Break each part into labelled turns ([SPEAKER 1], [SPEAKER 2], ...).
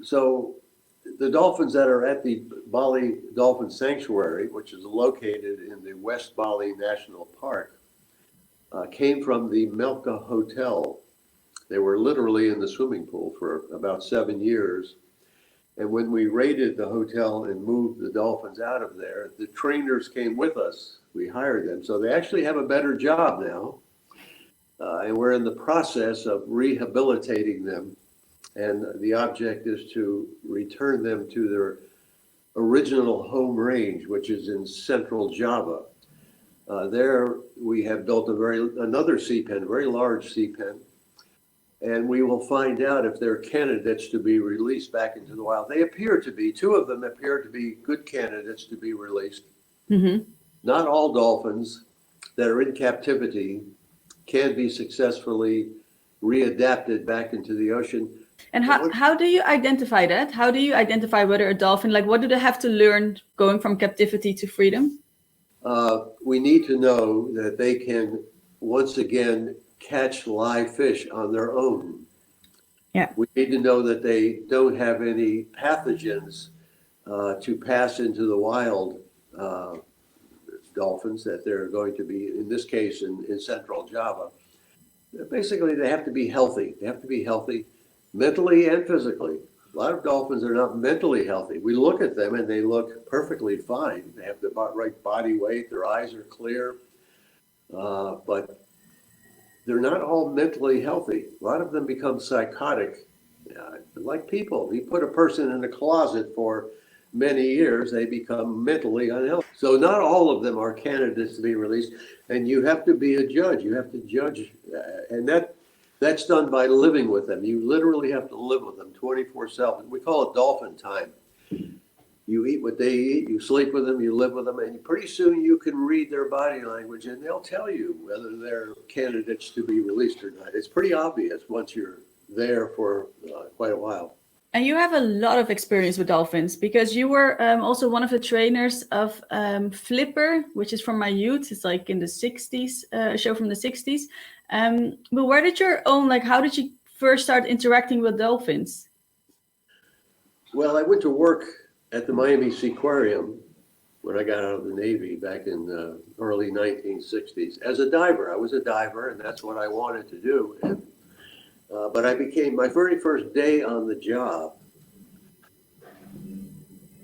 [SPEAKER 1] So the dolphins that are at the Bali Dolphin Sanctuary, which is located in the West Bali National Park, came from the Melka Hotel. They were literally in the swimming pool for about 7 years. And when we raided the hotel and moved the dolphins out of there, the trainers came with us. We hired them. So they actually have a better job now. And we're in the process of rehabilitating them. And the object is to return them to their original home range, which is in central Java. There we have built another sea pen, a very large sea pen, and we will find out if they're candidates to be released back into the wild. They appear to be. Two of them appear to be good candidates to be released.
[SPEAKER 2] Mm-hmm.
[SPEAKER 1] Not all dolphins that are in captivity can be successfully readapted back into the ocean.
[SPEAKER 2] And how do you identify that? How do you identify whether a dolphin, like what do they have to learn going from captivity to freedom?
[SPEAKER 1] We need to know that they can once again catch live fish on their own.
[SPEAKER 2] Yeah.
[SPEAKER 1] We need to know that they don't have any pathogens to pass into the wild dolphins, that they're going to be, in this case, in central Java. Basically, they have to be healthy. They have to be healthy mentally and physically. A lot of dolphins are not mentally healthy. We look at them and they look perfectly fine. They have the right body weight, their eyes are clear, but they're not all mentally healthy. A lot of them become psychotic, like people. You put a person in a closet for many years, they become mentally unhealthy. So not all of them are candidates to be released, and you have to be a judge. You have to judge, and that's done by living with them. You literally have to live with them 24/7. We call it dolphin time. You eat what they eat, you sleep with them, you live with them, and pretty soon you can read their body language and they'll tell you whether they're candidates to be released or not. It's pretty obvious once you're there for quite a while.
[SPEAKER 2] And you have a lot of experience with dolphins because you were also one of the trainers of Flipper, which is from my youth. It's like in the 60s, a show from the 60s. But where did your own, like, how did you first start interacting with dolphins?
[SPEAKER 1] Well, I went to work at the Miami Seaquarium when I got out of the Navy back in the early 1960s as a diver. I was a diver, and that's what I wanted to do. And, but I became, my very first day on the job,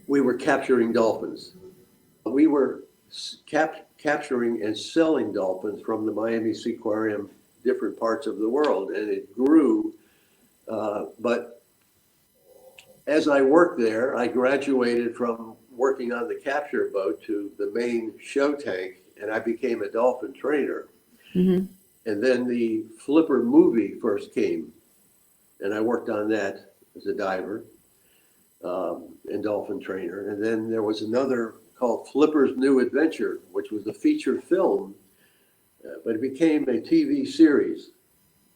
[SPEAKER 1] we were capturing dolphins. We were capturing and selling dolphins from the Miami Seaquarium, different parts of the world, and it grew. But as I worked there, I graduated from working on the capture boat to the main show tank, and I became a dolphin trainer.
[SPEAKER 2] Mm-hmm.
[SPEAKER 1] And then the Flipper movie first came, and I worked on that as a diver and dolphin trainer. And then there was another called Flipper's New Adventure, which was a feature film, but it became a TV series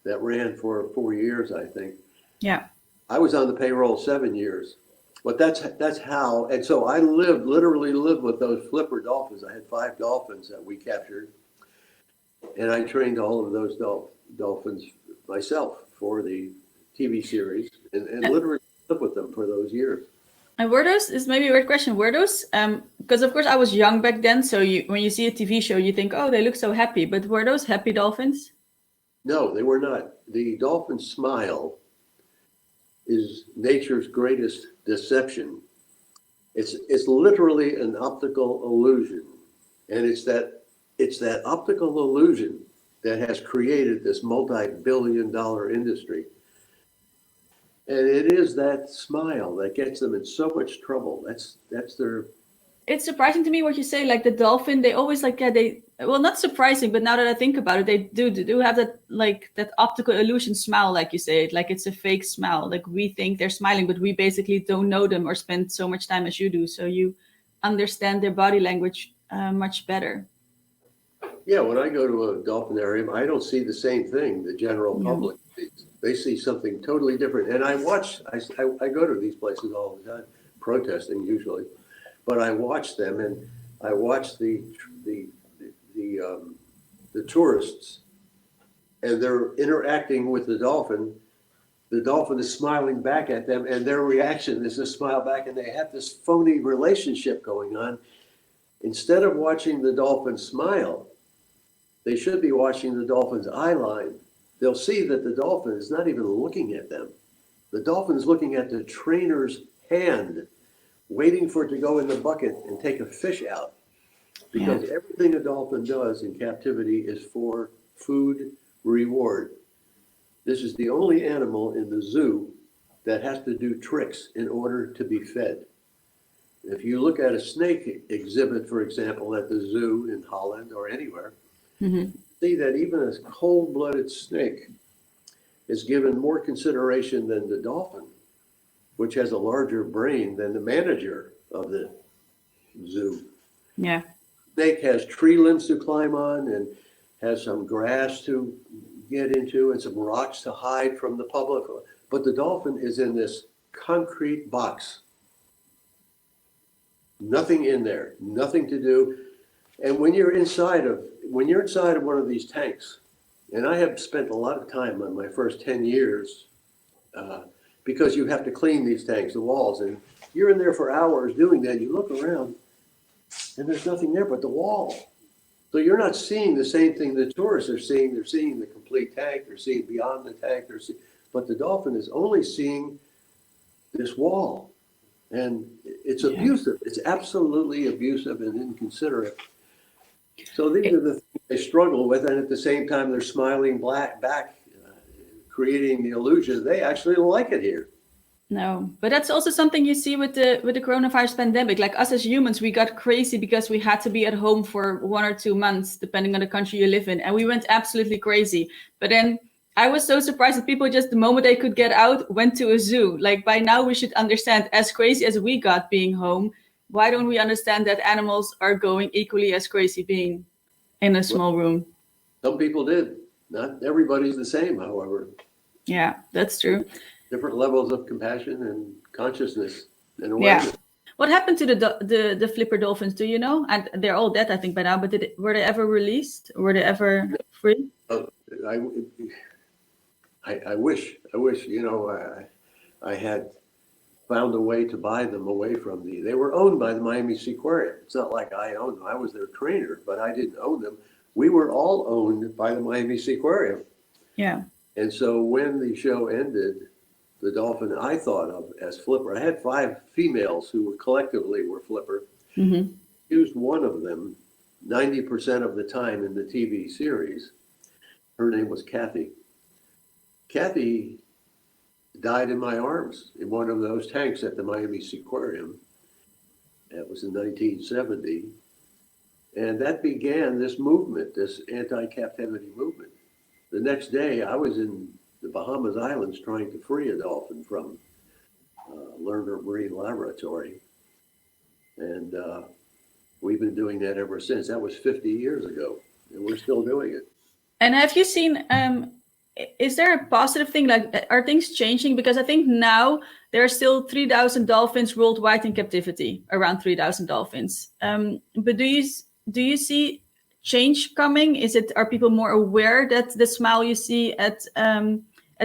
[SPEAKER 1] that ran for 4 years, I think.
[SPEAKER 2] Yeah.
[SPEAKER 1] I was on the payroll 7 years, but that's how. And so I literally lived with those Flipper dolphins. I had 5 dolphins that we captured, and I trained all of those dolphins myself for the TV series, and literally lived with them for those years.
[SPEAKER 2] And were those, is maybe a weird question, were those, because of course I was young back then, so when you see a TV show, you think, oh, they look so happy, but were those happy dolphins?
[SPEAKER 1] No, they were not. The dolphin smile is nature's greatest deception. It's literally an optical illusion, and it's that optical illusion that has created this multi-billion-dollar industry. And it is that smile that gets them in so much trouble. That's their.
[SPEAKER 2] It's surprising to me what you say, like the dolphin, they always like, yeah, well, not surprising, but now that I think about it, they do have that, like that optical illusion smile, like you say, like it's a fake smile. Like we think they're smiling, but we basically don't know them or spend so much time as you do. So you understand their body language much better.
[SPEAKER 1] Yeah, when I go to a dolphinarium, I don't see the same thing the general public sees. They see something totally different. And I go to these places all the time, protesting usually, but I watch them, and I watch the tourists, and they're interacting with the dolphin the dolphin is smiling back at them, and their reaction is to smile back, and they have this phony relationship going on. Instead of watching the dolphin smile, they should be watching the dolphin's eye line. They'll see that the dolphin is not even looking at them. The dolphin is looking at the trainer's hand, waiting for it to go in the bucket and take a fish out. Because everything a dolphin does in captivity is for food reward. This is the only animal in the zoo that has to do tricks in order to be fed. If you look at a snake exhibit, for example, at the zoo in Holland or anywhere, see that even a cold-blooded snake is given more consideration than the dolphin, which has a larger brain than the manager of the zoo.
[SPEAKER 2] Yeah.
[SPEAKER 1] Snake has tree limbs to climb on and has some grass to get into and some rocks to hide from the public. But the dolphin is in this concrete box. Nothing in there, nothing to do. And when you're inside of one of these tanks, and I have spent a lot of time on my first 10 years, because you have to clean these tanks, the walls, and you're in there for hours doing that. You look around and there's nothing there but the wall. So you're not seeing the same thing the tourists are seeing. They're seeing the complete tank, they're seeing beyond the tank, but the dolphin is only seeing this wall. And it's abusive. It's absolutely abusive and inconsiderate. So these are the things they struggle with, and at the same time they're smiling back, creating the illusion they actually like it here.
[SPEAKER 2] No, but that's also something you see with the coronavirus pandemic. Like us as humans, we got crazy because we had to be at home for 1 or 2 months, depending on the country you live in, and we went absolutely crazy. But then I was so surprised that people just the moment they could get out went to a zoo. Like by now we should understand, as crazy as we got being home, why don't we understand that animals are going equally as crazy being in a small room?
[SPEAKER 1] Some people did. Not everybody's the same, however.
[SPEAKER 2] Yeah, that's true.
[SPEAKER 1] Different levels of compassion and consciousness and awareness.
[SPEAKER 2] Yeah. What happened to the flipper dolphins? Do you know? And they're all dead, I think, by now. But were they ever released? Were they ever free?
[SPEAKER 1] I wish, I had found a way to buy them away from they were owned by the Miami Seaquarium. It's not like I owned them. I was their trainer, but I didn't own them. We were all owned by the Miami Seaquarium.
[SPEAKER 2] Yeah.
[SPEAKER 1] And so when the show ended, the dolphin I thought of as flipper, I had 5 females who were collectively flipper. Used one of them 90% of the time in the TV series. Her name was Cathy. Cathy died in my arms in one of those tanks at the Miami Seaquarium. That was in 1970. And that began this movement, this anti-captivity movement. The next day, I was in the Bahamas Islands trying to free a dolphin from Lerner Marine Laboratory. And we've been doing that ever since. That was 50 years ago, and we're still doing it.
[SPEAKER 2] And have you seen, is there a positive thing? Like, are things changing? Because I think now there are still 3,000 dolphins worldwide in captivity, around 3,000 dolphins. But do you see change coming? Are people more aware that the smile you see at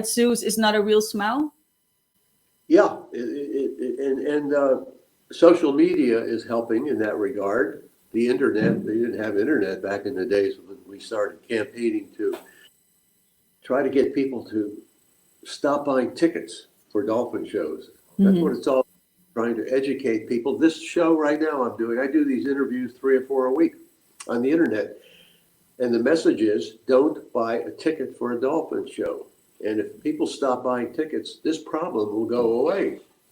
[SPEAKER 2] zoos is not a real smile?
[SPEAKER 1] Yeah, and social media is helping in that regard. The internet, they didn't have internet back in the days when we started campaigning to try to get people to stop buying tickets for dolphin shows. That's what it's all about, trying to educate people. This show right now I do these interviews 3 or 4 a week on the internet. And the message is, don't buy a ticket for a dolphin show. And if people stop buying tickets, this problem will go away.